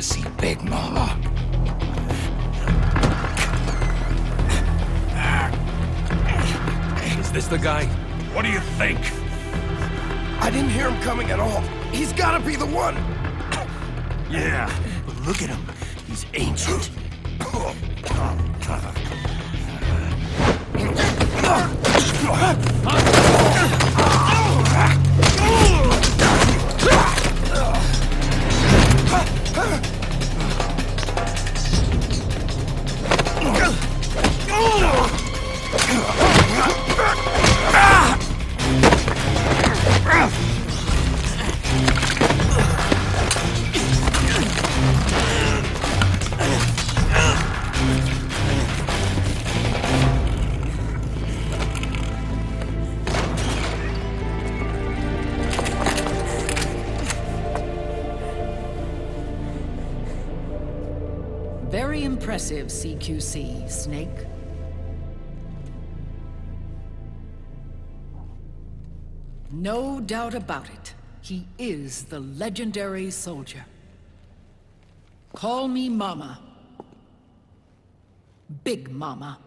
see Big Mama. Is this the guy? What do you think? I didn't hear him coming at all. He's gotta be the one! Yeah, but look at him. He's ancient. Very impressive, CQC, Snake. No doubt about it. He is the legendary soldier. Call me Mama. Big Mama.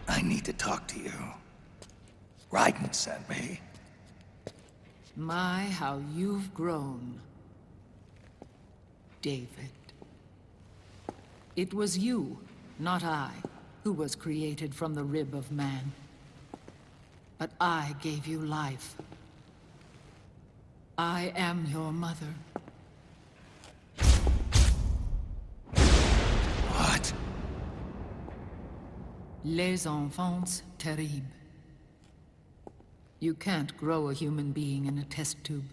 I need to talk to you. Raiden sent me. My, how you've grown, David. It was you, not I, who was created from the rib of man. But I gave you life. I am your mother. What? Les enfants terribles. You can't grow a human being in a test tube,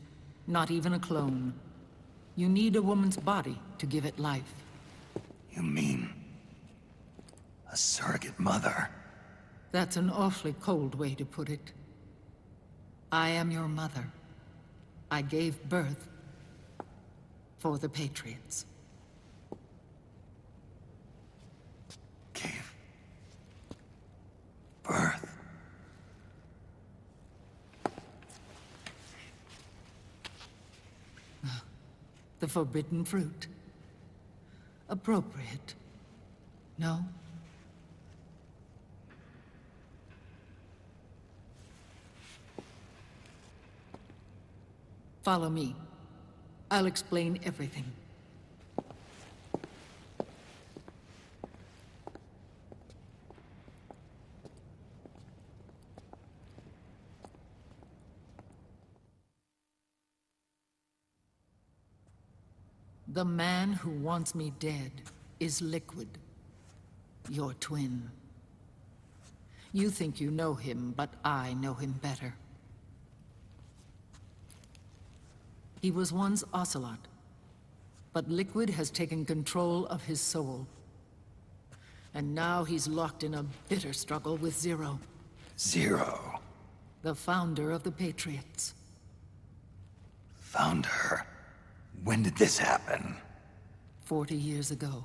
not even a clone. You need a woman's body to give it life. You mean... a surrogate mother? That's an awfully cold way to put it. I am your mother. I gave birth for the Patriots. Gave... birth? The forbidden fruit. Appropriate. No? Follow me. I'll explain everything. The man who wants me dead is Liquid, your twin. You think you know him, but I know him better. He was once Ocelot, but Liquid has taken control of his soul. And now he's locked in a bitter struggle with Zero. Zero? The founder of the Patriots. Founder? When did this happen? 40 years ago.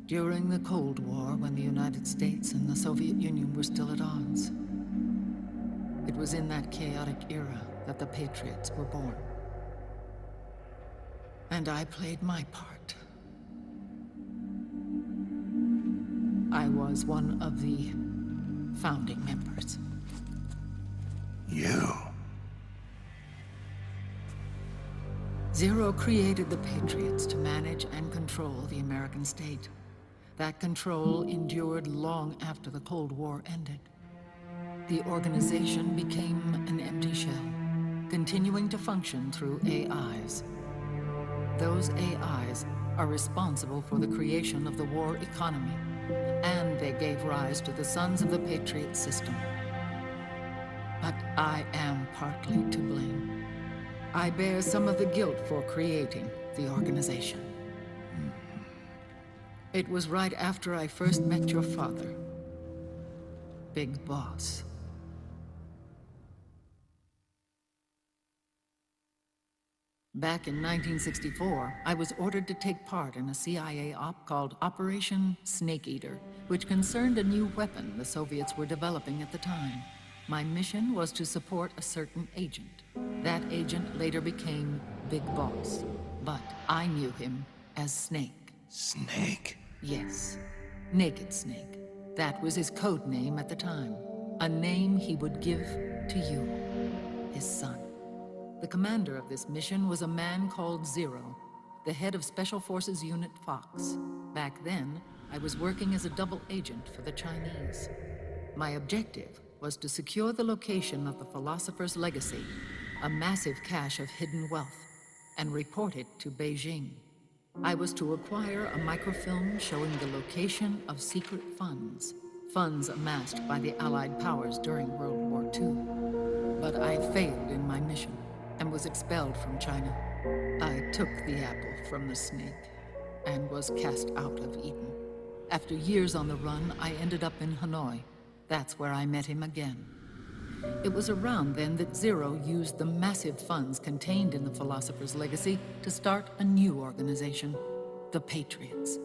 During the Cold War, when the United States and the Soviet Union were still at odds. It was in that chaotic era that the Patriots were born. And I played my part. I was one of the founding members. You? Zero created the Patriots to manage and control the American state. That control endured long after the Cold War ended. The organization became an empty shell, continuing to function through AIs. Those AIs are responsible for the creation of the war economy, and they gave rise to the Sons of the Patriot system. But I am partly to blame. I bear some of the guilt for creating the organization. It was right after I first met your father, Big Boss. Back in 1964, I was ordered to take part in a CIA op called Operation Snake Eater, which concerned a new weapon the Soviets were developing at the time. My mission was to support a certain agent. That agent later became Big Boss, but I knew him as Snake. Snake? Yes, Naked Snake. That was his code name at the time. A name he would give to you, his son. The commander of this mission was a man called Zero, the head of Special Forces Unit Fox. Back then, I was working as a double agent for the Chinese. My objective was to secure the location of the Philosopher's Legacy, a massive cache of hidden wealth, and report it to Beijing. I was to acquire a microfilm showing the location of secret funds, funds amassed by the Allied powers during World War II. But I failed in my mission and was expelled from China. I took the apple from the snake and was cast out of Eden. After years on the run, I ended up in Hanoi. That's where I met him again. It was around then that Zero used the massive funds contained in the Philosopher's Legacy to start a new organization, the Patriots,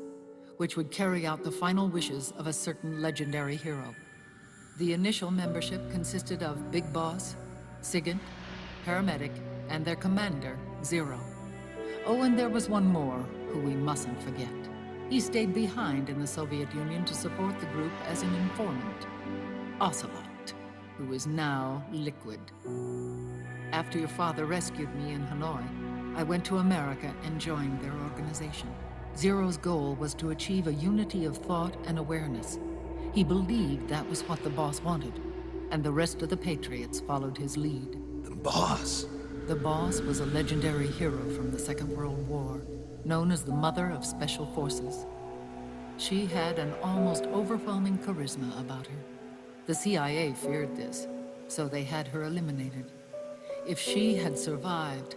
which would carry out the final wishes of a certain legendary hero. The initial membership consisted of Big Boss, Sigint, Paramedic, and their commander, Zero. Oh, and there was one more who we mustn't forget. He stayed behind in the Soviet Union to support the group as an informant, Ocelot, who is now Liquid. After your father rescued me in Hanoi, I went to America and joined their organization. Zero's goal was to achieve a unity of thought and awareness. He believed that was what the boss wanted, and the rest of the Patriots followed his lead. The boss? The boss was a legendary hero from the Second World War, known as the Mother of Special Forces. She had an almost overwhelming charisma about her. The CIA feared this, so they had her eliminated. If she had survived,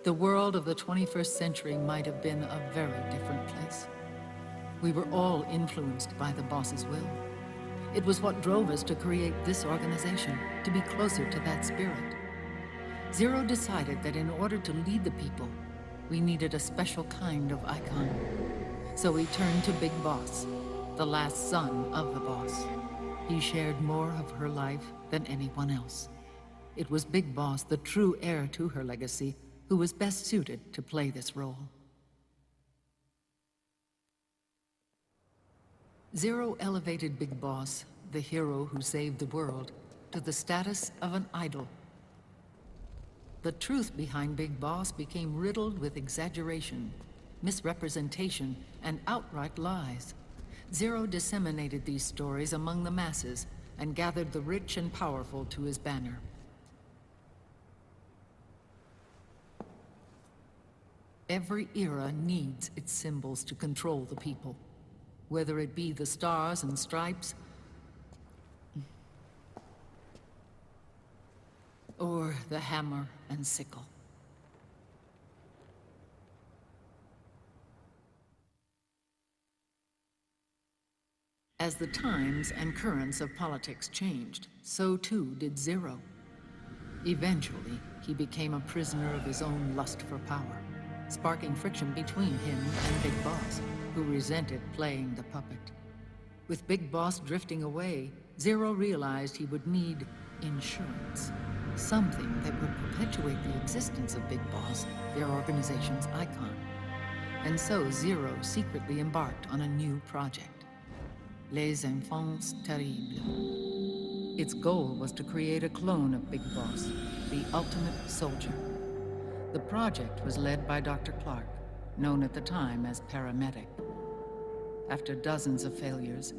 the world of the 21st century might have been a very different place. We were all influenced by the boss's will. It was what drove us to create this organization, to be closer to that spirit. Zero decided that in order to lead the people, we needed a special kind of icon. So he turned to Big Boss, the last son of the boss. He shared more of her life than anyone else. It was Big Boss, the true heir to her legacy, who was best suited to play this role. Zero elevated Big Boss, the hero who saved the world, to the status of an idol. The truth behind Big Boss became riddled with exaggeration, misrepresentation, and outright lies. Zero disseminated these stories among the masses and gathered the rich and powerful to his banner. Every era needs its symbols to control the people, whether it be the stars and stripes, or the hammer and sickle. As the times and currents of politics changed, so too did Zero. Eventually, he became a prisoner of his own lust for power, sparking friction between him and Big Boss, who resented playing the puppet. With Big Boss drifting away, Zero realized he would need insurance. Something that would perpetuate the existence of Big Boss, their organization's icon. And so Zero secretly embarked on a new project, Les Enfants Terribles. Its goal was to create a clone of Big Boss, the ultimate soldier. The project was led by Dr. Clark, known at the time as Paramedic. After dozens of failures,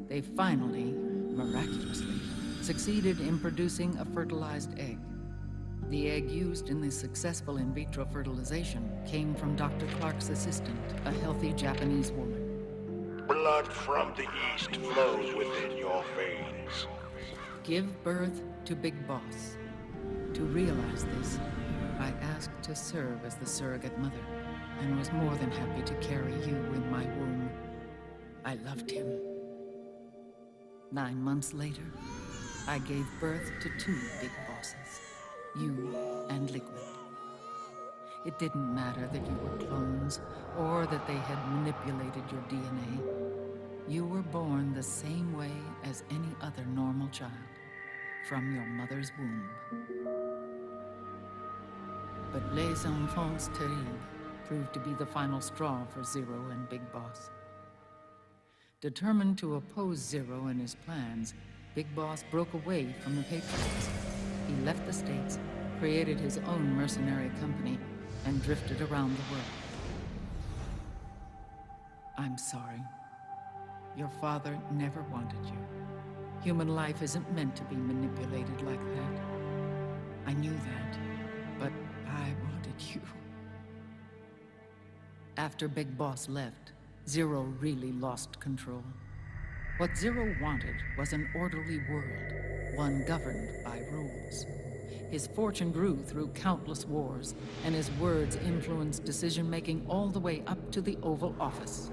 they finally, miraculously, succeeded in producing a fertilized egg. The egg used in the successful in vitro fertilization came from Dr. Clark's assistant, a healthy Japanese woman. Blood from the east flows within your veins. Give birth to Big Boss. To realize this, I asked to serve as the surrogate mother, and was more than happy to carry you in my womb. I loved him. 9 months later, I gave birth to 2 Big Bosses, you and Liquid. It didn't matter that you were clones, or that they had manipulated your DNA. You were born the same way as any other normal child, from your mother's womb. But Les Enfants Terribles proved to be the final straw for Zero and Big Boss. Determined to oppose Zero and his plans, Big Boss broke away from the Patriots. He left the States, created his own mercenary company, and drifted around the world. I'm sorry. Your father never wanted you. Human life isn't meant to be manipulated like that. I knew that, but I wanted you. After Big Boss left, Zero really lost control. What Zero wanted was an orderly world, one governed by rules. His fortune grew through countless wars, and his words influenced decision-making all the way up to the Oval Office.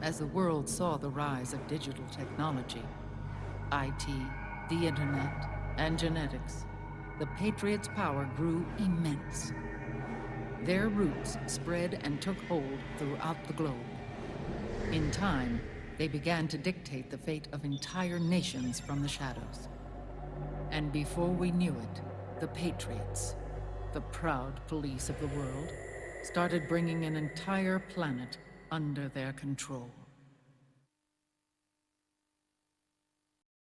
As the world saw the rise of digital technology, IT, the internet, and genetics, the Patriots' power grew immense. Their roots spread and took hold throughout the globe. In time, they began to dictate the fate of entire nations from the shadows. And before we knew it, the Patriots, the proud police of the world, started bringing an entire planet under their control.